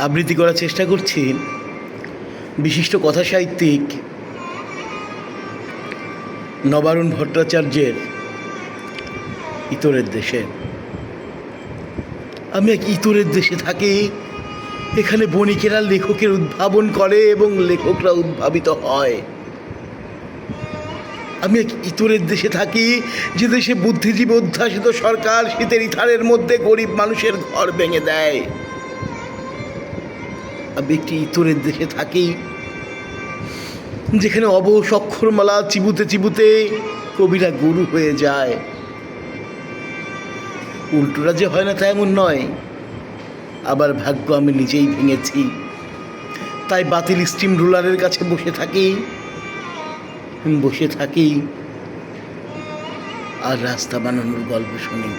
আবৃত্তি করার চেষ্টা করছি বিশিষ্ট কথা সাহিত্যিক নবারুণ ভট্টাচার্যের ইতরের দেশে। আমি এক ইতরের দেশে থাকি, এখানে বণিকেরা লেখকের উদ্ভাবন করে এবং লেখকরা উদ্ভাবিত হয়। আমি এক ইতরের দেশে থাকি, যে দেশে বুদ্ধিজীবী অধ্যাসিত সরকার শীতের ইথারের মধ্যে গরিব মানুষের ঘর ভেঙে দেয়। আমি একটি ইতরের দেশে থাকি, যেখানে অবশ অক্ষরমালা চিবুতে চিবুতে কবিরা গুরু হয়ে যায়। উল্টোটা যে হয় না তা এমন নয়, আবার ভাগ্য আমি নিজেই ভেঙেছি। তাই বাতিল স্টিম রুলারের কাছে বসে থাকি আর রাস্তা বানানোর গল্প শুনি।